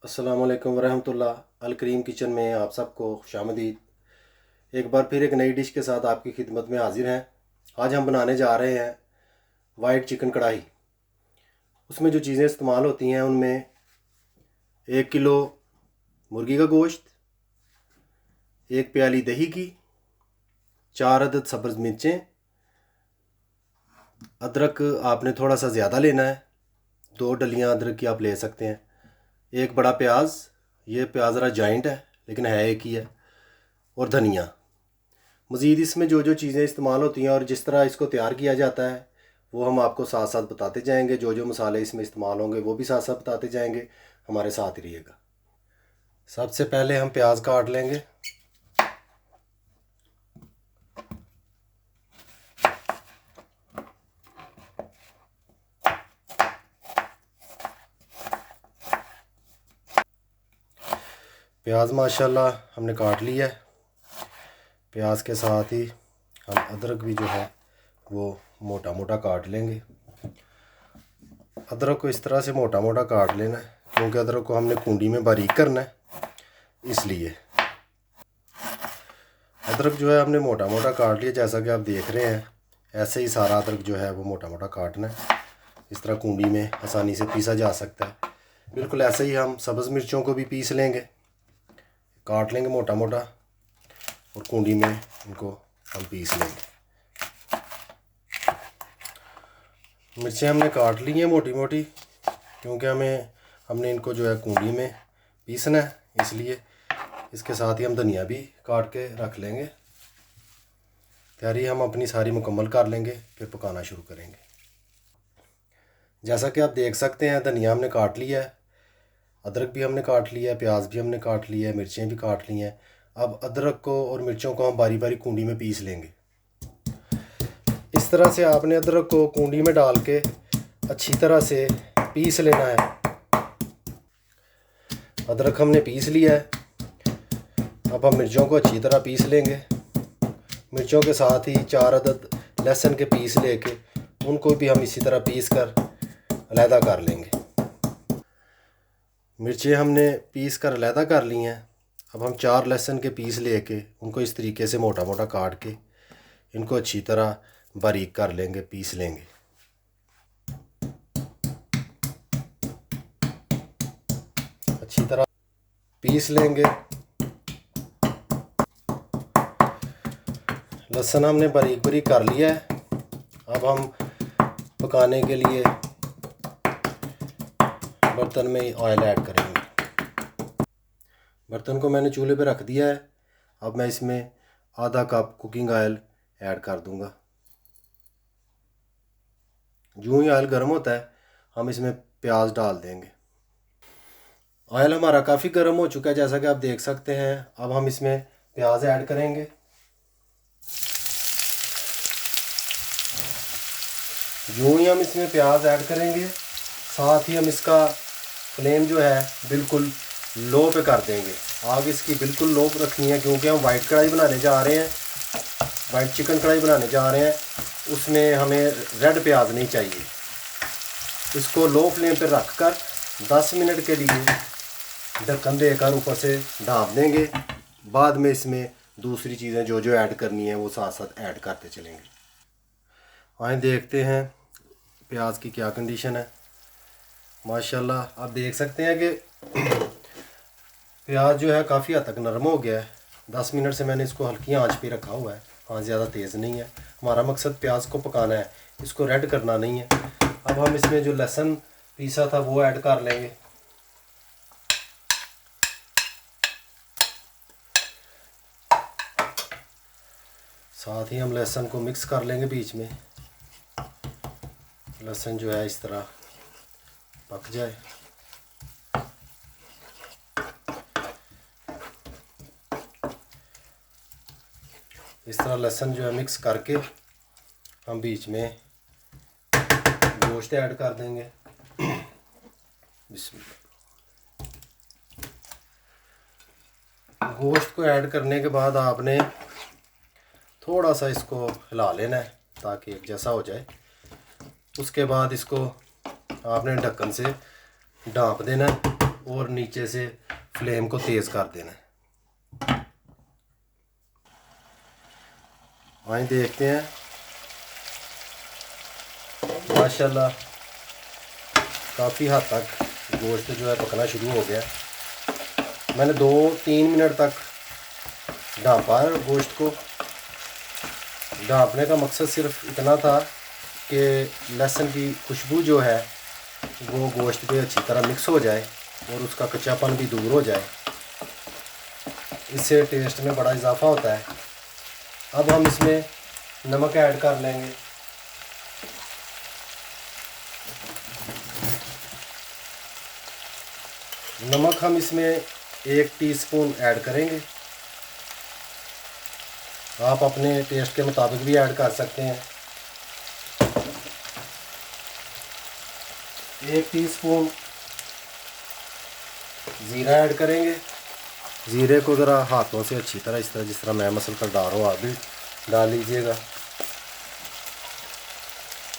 अस्सलाम वालेकुम वरहमतुल्लाह। अल करीम किचन में आप सबको खुशामदीद। एक बार फिर एक नई डिश के साथ आपकी खिदमत में हाजिर हैं। आज हम बनाने जा रहे हैं वाइट चिकन कढ़ाई। उसमें जो चीज़ें इस्तेमाल होती हैं उनमें 1 किलो मुर्गी का गोश्त, 1 प्याली दही की, 4 अदद सब्ज़ मिर्चें, अदरक आपने थोड़ा सा ज़्यादा लेना है, 2 डलियाँ अदरक की आप ले सकते हैं, एक बड़ा प्याज, ये प्याज ज़रा जॉइंट है लेकिन है एक ही है, और धनिया। मज़ीद इसमें जो जो चीज़ें इस्तेमाल होती हैं और जिस तरह इसको तैयार किया जाता है वो हम आपको साथ साथ बताते जाएंगे। जो जो मसाले इसमें इस्तेमाल होंगे वो भी साथ साथ बताते जाएंगे। हमारे साथ ही रहिएगा। सबसे पहले हम प्याज काट लेंगे। प्याज माशाल्लाह हमने काट लिया है। प्याज के साथ ही हम अदरक भी जो है वो मोटा मोटा काट लेंगे। अदरक को इस तरह से मोटा मोटा काट लेना है क्योंकि अदरक को हमने कूंडी में बारीक करना है, इसलिए अदरक जो है हमने मोटा मोटा काट लिया। जैसा कि आप देख रहे हैं ऐसे ही सारा अदरक जो है वो मोटा मोटा काटना है। इस तरह कूंडी में आसानी से पीसा जा सकता है। बिल्कुल ऐसे ही हम सब्ज़ मिर्चों को भी पीस लेंगे, काट लेंगे मोटा मोटा और कूंडी में इनको हम पीस लेंगे। मिर्चें हमने काट ली हैं मोटी मोटी क्योंकि हमने इनको जो है कूंडी में पीसना है, इसलिए इसके साथ ही हम धनिया भी काट के रख लेंगे। तैयारी हम अपनी सारी मुकम्मल कर लेंगे, फिर पकाना शुरू करेंगे। जैसा कि आप देख सकते हैं धनिया हमने काट लिया है, अदरक भी हमने काट लिया है, प्याज भी हमने काट लिया है, मिर्चें भी काट ली हैं। अब अदरक को और मिर्चों को हम बारी बारी कूंडी में पीस लेंगे। इस तरह से आपने अदरक को कूंडी में डाल के अच्छी तरह से पीस लेना है। अदरक हमने पीस लिया है। अब हम मिर्चों को अच्छी तरह पीस लेंगे। मिर्चों के साथ ही 4 अदद लहसुन के पीस लेके उनको भी हम इसी तरह पीस कर अलहदा कर लेंगे। मिर्चें हमने पीस कर अलहदा कर ली हैं। अब हम 4 लहसुन के पीस लेके उनको इस तरीके से मोटा मोटा काट के इनको अच्छी तरह बारीक कर लेंगे, पीस लेंगे। अच्छी तरह पीस लेंगे। लहसुन हमने बारीक बारीक कर लिया है। अब हम पकाने के लिए बर्तन में ऑयल ऐड करेंगे। बर्तन को मैंने चूल्हे पे रख दिया है। अब मैं इसमें आधा कप कुकिंग ऑयल ऐड कर दूंगा। यूँ ही ऑयल गर्म होता है हम इसमें प्याज डाल देंगे। ऑयल हमारा काफ़ी गर्म हो चुका है जैसा कि आप देख सकते हैं। अब हम इसमें प्याज ऐड करेंगे। यूँ ही हम इसमें प्याज ऐड करेंगे, साथ ही हम इसका फ्लेम जो है बिल्कुल लो पे कर देंगे। आग इसकी बिल्कुल लो रखनी है क्योंकि हम वाइट कढ़ाई बनाने जा रहे हैं, वाइट चिकन कढ़ाई बनाने जा रहे हैं। उसमें हमें रेड प्याज नहीं चाहिए। इसको लो फ्लेम पे रख कर 10 मिनट के लिए ढक्कन देकर ऊपर से ढाँप देंगे। बाद में इसमें दूसरी चीज़ें जो जो ऐड करनी है वो साथ साथ ऐड करते चलेंगे। आए देखते हैं प्याज की क्या कंडीशन है। माशाल्लाह आप देख सकते हैं कि प्याज जो है काफ़ी हद तक नरम हो गया है। 10 मिनट से मैंने इसको हल्की आंच पे रखा हुआ है। आंच ज़्यादा तेज़ नहीं है। हमारा मकसद प्याज को पकाना है, इसको रेड करना नहीं है। अब हम इसमें जो लहसुन पीसा था वो ऐड कर लेंगे। साथ ही हम लहसुन को मिक्स कर लेंगे बीच में। लहसुन जो है इस तरह पक जाए। इस तरह लहसुन जो है मिक्स करके हम बीच में गोश्त ऐड कर देंगे। बिस्मिल्लाह। गोश्त को ऐड करने के बाद आपने थोड़ा सा इसको हिला लेना है ताकि एक जैसा हो जाए। उसके बाद इसको आपने ढक्कन से ढाँप देना है और नीचे से फ्लेम को तेज़ कर देना है। आइए देखते हैं। माशाल्लाह काफ़ी हद तक गोश्त जो है पकना शुरू हो गया। मैंने 2-3 मिनट तक ढाँपा है। गोश्त को ढाँपने का मकसद सिर्फ इतना था कि लहसुन की खुशबू जो है वो गोश्त पे अच्छी तरह मिक्स हो जाए और उसका कच्चापन भी दूर हो जाए। इससे टेस्ट में बड़ा इजाफा होता है। अब हम इसमें नमक ऐड कर लेंगे। नमक हम इसमें 1 टीस्पून ऐड करेंगे। आप अपने टेस्ट के मुताबिक भी ऐड कर सकते हैं। 1 टीस्पून ज़ीरा ऐड करेंगे। ज़ीरे को ज़रा हाथों से अच्छी तरह इस तरह जिस तरह मैं मसल कर डाल रहा हूँ आप भी डाल लीजिएगा।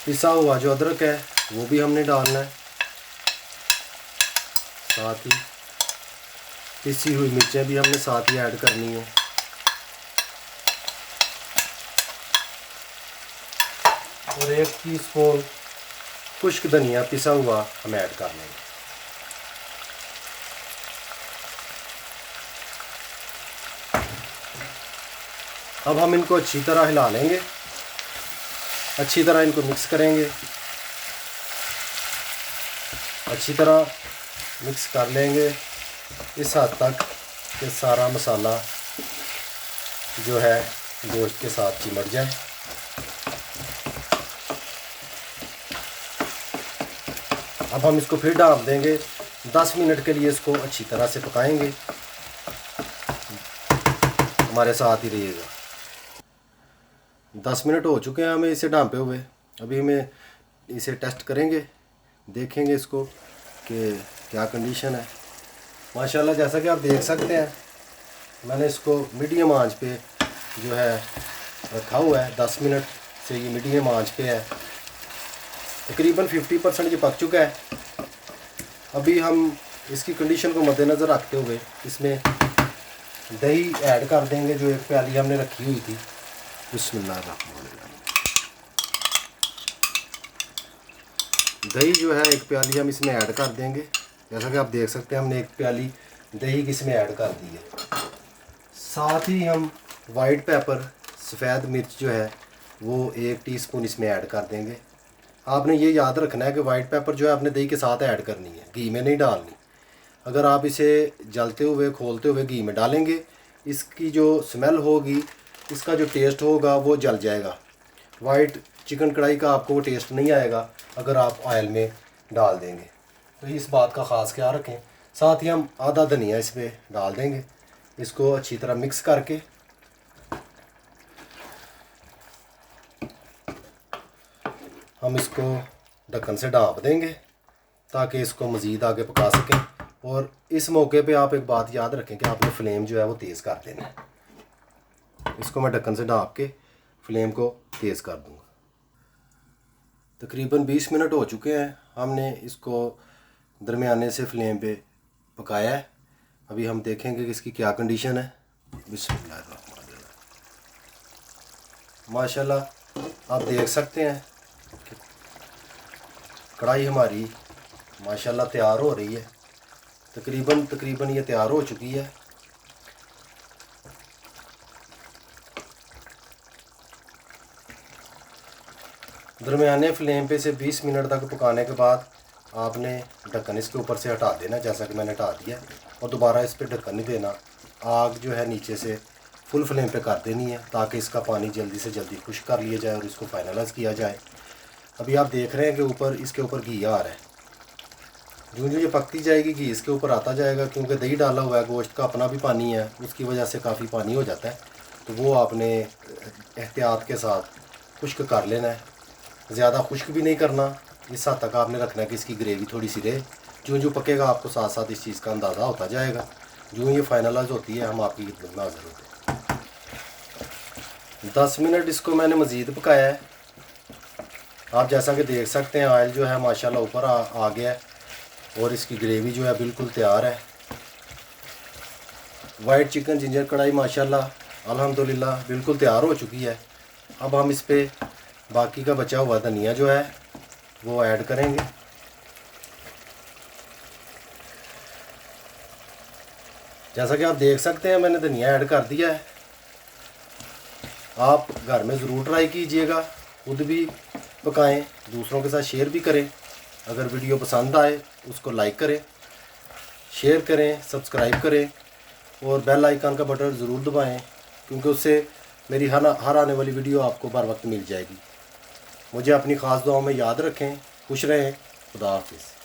पिसा हुआ जो अदरक है वो भी हमने डालना है। साथ ही पिसी हुई मिर्चें भी हमने साथ ही ऐड करनी है। और 1 टीस्पून खुश्क धनिया पिसा हुआ हम ऐड कर लेंगे। अब हम इनको अच्छी तरह हिला लेंगे। अच्छी तरह इनको मिक्स करेंगे। अच्छी तरह मिक्स कर लेंगे इस हद तक कि सारा मसाला जो है गोश्त के साथ चिमट जाए। अब हम इसको फिर ढाँप देंगे। 10 मिनट के लिए इसको अच्छी तरह से पकाएंगे। हमारे साथ ही रहिएगा। 10 मिनट हो चुके हैं हमें इसे ढाँपे हुए। अभी हमें इसे टेस्ट करेंगे, देखेंगे इसको कि क्या कंडीशन है। माशाल्लाह जैसा कि आप देख सकते हैं मैंने इसको मीडियम आंच पे जो है रखा हुआ है। 10 मिनट से ये मीडियम आंच पे है। तकरीबन 50% ये पक चुका है। अभी हम इसकी कंडीशन को मद्देनज़र रखते हुए इसमें दही ऐड कर देंगे जो 1 प्याली हमने रखी हुई थी। बिस्मिल्लाहिर्रहमानिर्रहीम। दही जो है 1 प्याली हम इसमें ऐड कर देंगे। जैसा कि आप देख सकते हैं हमने 1 प्याली दही की इसमें ऐड कर दी है। साथ ही हम वाइट पेपर सफ़ेद मिर्च जो है वो 1 टीस्पून इसमें ऐड कर देंगे। आपने ये याद रखना है कि वाइट पेपर जो है आपने दही के साथ ऐड करनी है, घी में नहीं डालनी। अगर आप इसे जलते हुए खोलते हुए घी में डालेंगे इसकी जो स्मेल होगी, इसका जो टेस्ट होगा वो जल जाएगा। वाइट चिकन कढ़ाई का आपको वो टेस्ट नहीं आएगा अगर आप ऑयल में डाल देंगे। तो इस बात का ख़ास ख्याल रखें। साथ ही हम आधा धनिया इस पर डाल देंगे। इसको अच्छी तरह मिक्स करके हम इसको ढक्कन से ढाँप देंगे ताकि इसको मज़ीद आगे पका सकें। और इस मौके पे आप एक बात याद रखें कि आपने फ्लेम जो है वो तेज़ कर देना है। इसको मैं ढक्कन से ढाँप के फ्लेम को तेज़ कर दूँगा। तकरीबन 20 मिनट हो चुके हैं। हमने इसको दरमियाने से फ्लेम पे पकाया है। अभी हम देखेंगे कि इसकी क्या कंडीशन है। बिस्मिल्लाहिर्रहमानिर्रहीम। माशाल्लाह आप देख सकते हैं कि कढ़ाई हमारी माशाल्लाह तैयार हो रही है। तकरीबन ये तैयार हो चुकी है। दरमियाने फ्लेम पे से 20 मिनट तक पकाने के बाद आपने ढक्कन इसके ऊपर से हटा देना, जैसा कि मैंने हटा दिया। और दोबारा इस पर ढक्कन नहीं देना। आग जो है नीचे से फुल फ्लेम पे कर देनी है ताकि इसका पानी जल्दी से जल्दी खुश्क कर लिया जाए और इसको फाइनलाइज़ किया जाए। अभी आप देख रहे हैं कि ऊपर इसके ऊपर घी आ रहा है। जो ये पकती जाएगी घी इसके ऊपर आता जाएगा, क्योंकि दही डाला हुआ है, गोश्त का अपना भी पानी है, उसकी वजह से काफ़ी पानी हो जाता है। तो वो आपने एहतियात के साथ खुश्क कर लेना है। ज़्यादा खुश्क भी नहीं करना। इस हद तक आपने रखना है कि इसकी ग्रेवी थोड़ी सी रहे। जो पकेगा आपको साथ साथ इस चीज़ का अंदाज़ा होता जाएगा। जो ये फाइनलाइज होती है हम आपकी खिदमत में हाज़िर होते हैं। 10 मिनट इसको मैंने मज़ीद पकाया है। आप जैसा कि देख सकते हैं ऑयल जो है माशाल्लाह ऊपर आ गया है। और इसकी ग्रेवी जो है बिल्कुल तैयार है। वाइट चिकन जिंजर कढ़ाई माशाल्लाह अल्हम्दुलिल्लाह बिल्कुल तैयार हो चुकी है। अब हम इस पे बाकी का बचा हुआ धनिया जो है वो ऐड करेंगे। जैसा कि आप देख सकते हैं मैंने धनिया ऐड कर दिया है। आप घर में ज़रूर ट्राई कीजिएगा, खुद भी पकाएं, दूसरों के साथ शेयर भी करें। अगर वीडियो पसंद आए उसको लाइक करें, शेयर करें, सब्सक्राइब करें और बेल आइकन का बटन ज़रूर दबाएं, क्योंकि उससे मेरी हर आने वाली वीडियो आपको बर वक्त मिल जाएगी। मुझे अपनी ख़ास दुआओं में याद रखें। खुश रहें। खुदा हाफिज़।